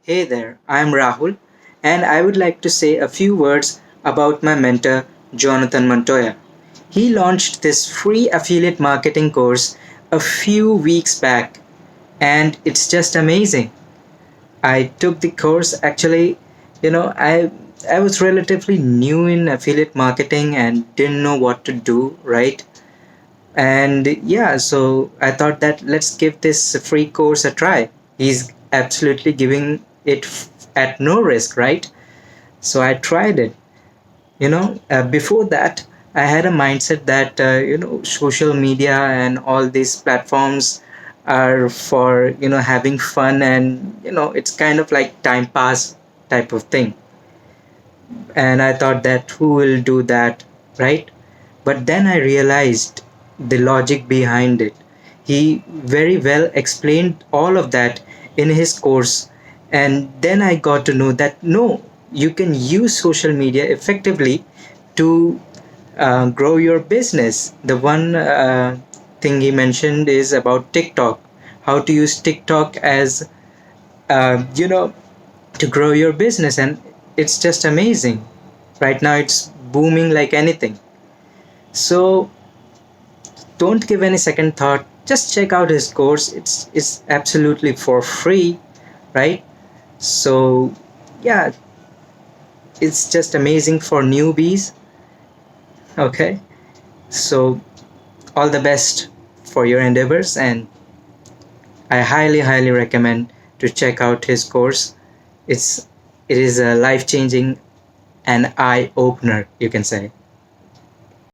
Hey there, I'm Rahul, and I would like to say a few words about my mentor, Jonathan Montoya. He launched this free affiliate marketing course a few weeks back, and it's just amazing. I took the course actually, I was relatively new in affiliate marketing and didn't know what to do, right? And yeah, so I thought that let's give this free course a try. He's absolutely giving it at no risk, right? So I tried it. Before that, I had a mindset that, social media and all these platforms are for, having fun and, it's kind of like time pass type of thing. And I thought that who will do that, right? But then I realized the logic behind it. He very well explained all of that in his course, and then I got to know that no, you can use social media effectively to grow your business. The one thing he mentioned is about TikTok, how to use TikTok as you know to grow your business, and it's just amazing. Right now it's booming like anything. So don't give any second thought, just check out his course. It's absolutely for free, right? So yeah, it's just amazing for newbies. Okay, so all the best for your endeavors, and I highly recommend to check out his course. It's it is a life changing and eye opener, you can say.